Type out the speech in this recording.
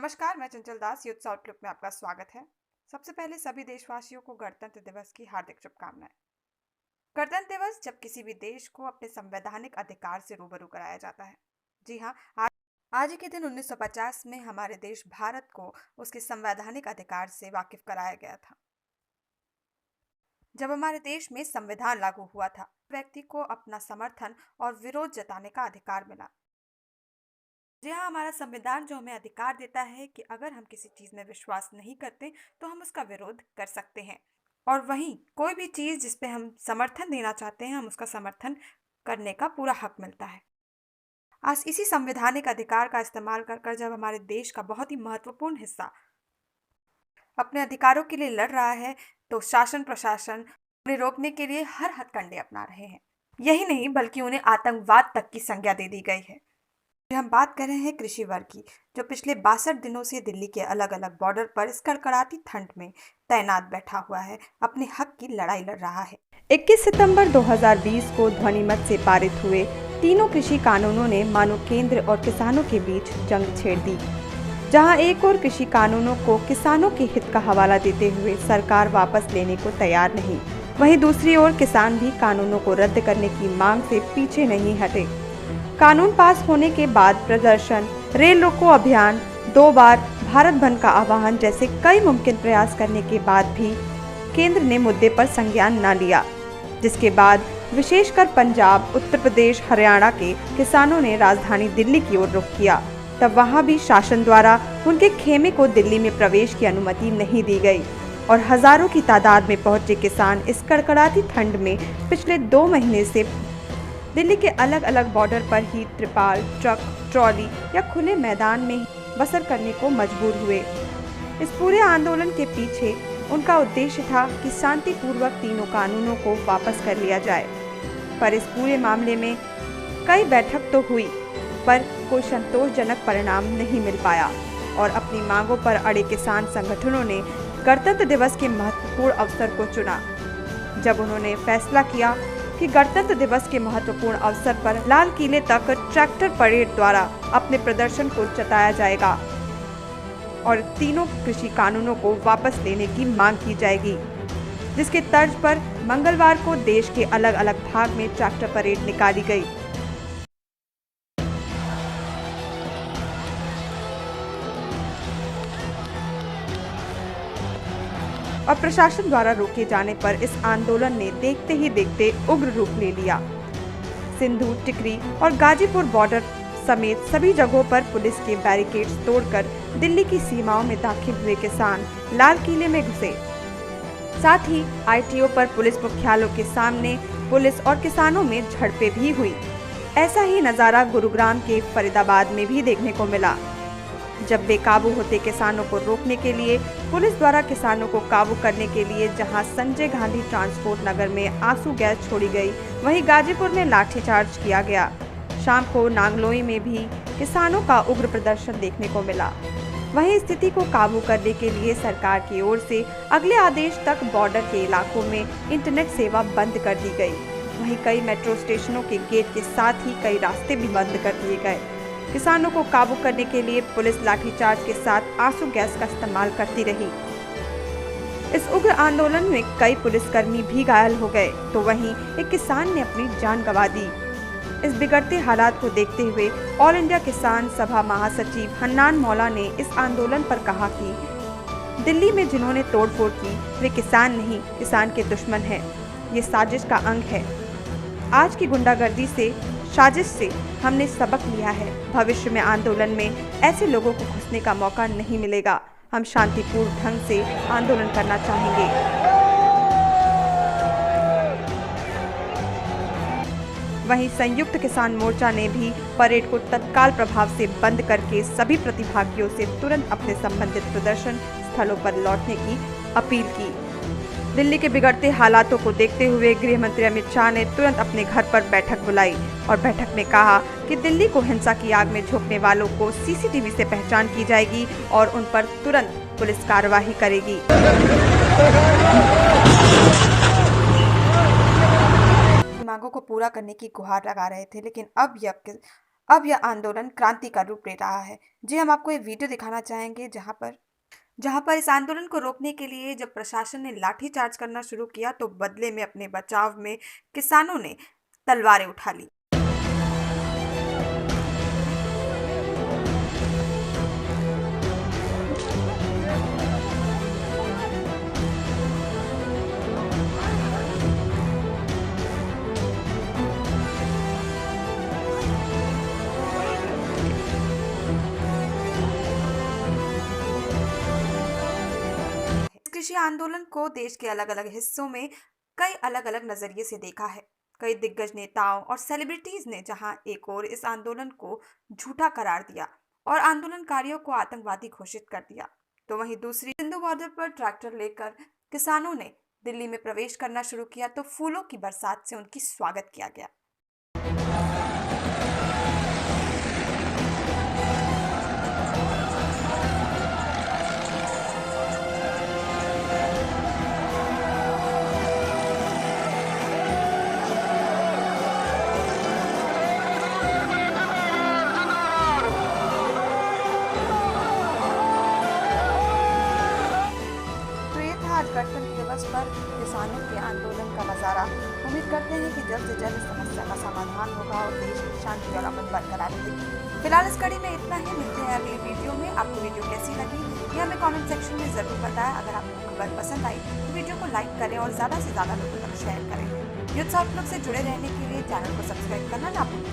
नमस्कार, मैं चंचल दास youth outlook में आपका स्वागत है। सबसे पहले सभी देशवासियों को गणतंत्र दिवस की हार्दिक शुभकामनाएं। गणतंत्र दिवस जब किसी भी देश को अपने संवैधानिक अधिकार से रूबरू कराया जाता है। जी हाँ, आज ही के दिन 1950 में हमारे देश भारत को उसके संवैधानिक अधिकार से वाकिफ कराया गया था। जब हमारे देश में संविधान लागू हुआ था, व्यक्ति को अपना समर्थन और विरोध जताने का अधिकार मिला। जी हाँ, हमारा संविधान जो हमें अधिकार देता है कि अगर हम किसी चीज़ में विश्वास नहीं करते तो हम उसका विरोध कर सकते हैं। और वहीं कोई भी चीज़ जिस पे हम समर्थन देना चाहते हैं, हम उसका समर्थन करने का पूरा हक मिलता है। आज इसी संवैधानिक अधिकार का इस्तेमाल कर कर जब हमारे देश का बहुत ही महत्वपूर्ण हिस्सा अपने अधिकारों के लिए लड़ रहा है, तो शासन प्रशासन उन्हें रोकने के लिए हर हथकंडे अपना रहे हैं। यही नहीं बल्कि उन्हें आतंकवाद तक की संज्ञा दे दी गई है। हम बात कर रहे हैं कृषि वर्ग की, जो पिछले 62 दिनों से दिल्ली के अलग अलग बॉर्डर पर इस कड़कड़ाती ठंड में तैनात बैठा हुआ है, अपने हक की लड़ाई लड़ रहा है। 21 सितंबर 2020 को ध्वनिमत से पारित हुए तीनों कृषि कानूनों ने मानो केंद्र और किसानों के बीच जंग छेड़ दी। जहां एक और कृषि कानूनों को किसानों के हित का हवाला देते हुए सरकार वापस लेने को तैयार नहीं, वहीं दूसरी ओर किसान भी कानूनों को रद्द करने की मांग से पीछे नहीं हटे। कानून पास होने के बाद प्रदर्शन, रेल रोको अभियान, 2 बार भारत बंद का आह्वान जैसे कई मुमकिन प्रयास करने के बाद भी केंद्र ने मुद्दे पर संज्ञान न लिया, जिसके बाद विशेषकर पंजाब, उत्तर प्रदेश, हरियाणा के किसानों ने राजधानी दिल्ली की ओर रुख किया। तब वहां भी शासन द्वारा उनके खेमे को दिल्ली में प्रवेश की अनुमति नहीं दी गई और हजारों की तादाद में पहुंचे किसान इस कड़कड़ाती ठंड में पिछले 2 महीने से दिल्ली के अलग अलग बॉर्डर पर ही त्रिपाल, ट्रक, ट्रॉली या खुले मैदान में बसर करने को मजबूर हुए। इस पूरे आंदोलन के पीछे उनका उद्देश्य था कि शांतिपूर्वक तीनों कानूनों को वापस कर लिया जाए। पर इस पूरे मामले में कई बैठक तो हुई, पर कोई संतोषजनक परिणाम नहीं मिल पाया और अपनी मांगों पर अड़े किसान संगठनों ने गणतंत्र दिवस के महत्वपूर्ण अवसर को चुना। जब उन्होंने फैसला किया कि गणतंत्र दिवस के महत्वपूर्ण अवसर पर लाल किले तक ट्रैक्टर परेड द्वारा अपने प्रदर्शन को जताया जाएगा और तीनों कृषि कानूनों को वापस लेने की मांग की जाएगी, जिसके तर्ज पर मंगलवार को देश के अलग अलग भाग में ट्रैक्टर परेड निकाली गई। और प्रशासन द्वारा रोके जाने पर इस आंदोलन ने देखते ही देखते उग्र रूप ले लिया। सिंधु, टिकरी और गाजीपुर बॉर्डर समेत सभी जगहों पर पुलिस के बैरिकेड्स तोड़कर दिल्ली की सीमाओं में दाखिल हुए किसान लाल किले में घुसे। साथ ही आईटीओ पर पुलिस मुख्यालयों के सामने पुलिस और किसानों में झड़पें भी हुई। ऐसा ही नजारा गुरुग्राम के फरीदाबाद में भी देखने को मिला, जब बेकाबू होते किसानों को रोकने के लिए पुलिस द्वारा किसानों को काबू करने के लिए जहां संजय गांधी ट्रांसपोर्ट नगर में आंसू गैस छोड़ी गई, वहीं गाजीपुर में लाठीचार्ज किया गया। शाम को नांगलोई में भी किसानों का उग्र प्रदर्शन देखने को मिला। वहीं स्थिति को काबू करने के लिए सरकार की ओर से अगले आदेश तक बॉर्डर के इलाकों में इंटरनेट सेवा बंद कर दी गई। वहीं कई मेट्रो स्टेशनों के गेट के साथ ही कई रास्ते भी बंद कर दिए गए। किसानों को काबू करने के लिए पुलिस लाठीचार्ज के साथ आंसू गैस का इस्तेमाल करती रही। इस उग्र आंदोलन में कई पुलिसकर्मी भी घायल हो गए, तो वहीं एक किसान ने अपनी जान गंवा दी। इस बिगड़ते हालात को देखते हुए ऑल इंडिया किसान सभा महासचिव हन्नान मौला ने इस आंदोलन पर कहा कि दिल्ली में जिन्होंने तोड़फोड़ की वे किसान नहीं, किसान के दुश्मन हैं। ये साजिश का अंग है। आज की गुंडागर्दी से, साजिश से हमने सबक लिया है। भविष्य में आंदोलन में ऐसे लोगों को घुसने का मौका नहीं मिलेगा। हम शांतिपूर्ण ढंग से आंदोलन करना चाहेंगे। वहीं संयुक्त किसान मोर्चा ने भी परेड को तत्काल प्रभाव से बंद करके सभी प्रतिभागियों से तुरंत अपने संबंधित प्रदर्शन स्थलों पर लौटने की अपील की। दिल्ली के बिगड़ते हालातों को देखते हुए गृह मंत्री अमित शाह ने तुरंत अपने घर पर बैठक बुलाई और बैठक में कहा कि दिल्ली को हिंसा की आग में झोंकने वालों को सीसीटीवी से पहचान की जाएगी और उन पर तुरंत पुलिस कार्रवाई करेगी। मांगों को पूरा करने की गुहार लगा रहे थे, लेकिन अब अब यह आंदोलन क्रांति का रूप ले रहा है। जी, हम आपको ये वीडियो दिखाना चाहेंगे जहां पर इस आंदोलन को रोकने के लिए जब प्रशासन ने लाठीचार्ज करना शुरू किया तो बदले में अपने बचाव में किसानों ने तलवारें उठा ली। इस कृषि आंदोलन को देश के अलग अलग हिस्सों में कई अलग अलग नजरिए से देखा है। कई दिग्गज नेताओं और सेलिब्रिटीज ने जहां एक ओर इस आंदोलन को झूठा करार दिया और आंदोलनकारियों को आतंकवादी घोषित कर दिया, तो वहीं दूसरी सिंधु बॉर्डर पर ट्रैक्टर लेकर किसानों ने दिल्ली में प्रवेश करना शुरू किया तो फूलों की बरसात से उनकी स्वागत किया गया। तो ये था आज गणतंत्र दिवस पर किसानों के आंदोलन का नज़ारा। उम्मीद करते हैं कि जल्द से जल्द इस समस्या का समाधान होगा और देश की शांति और अमन बरकरार रहेगी। फिलहाल इस कड़ी में इतना ही। मिलते हैं अगली वीडियो में। आपको वीडियो कैसी लगी ये हमें कमेंट सेक्शन में ज़रूर बताएं। अगर आपको खबर पसंद आई तो वीडियो को लाइक करें और ज़्यादा से ज़्यादा लोगों तक शेयर करें। यूथ आउटलुक से जुड़े रहने के लिए चैनल को सब्सक्राइब करना ना भूलें।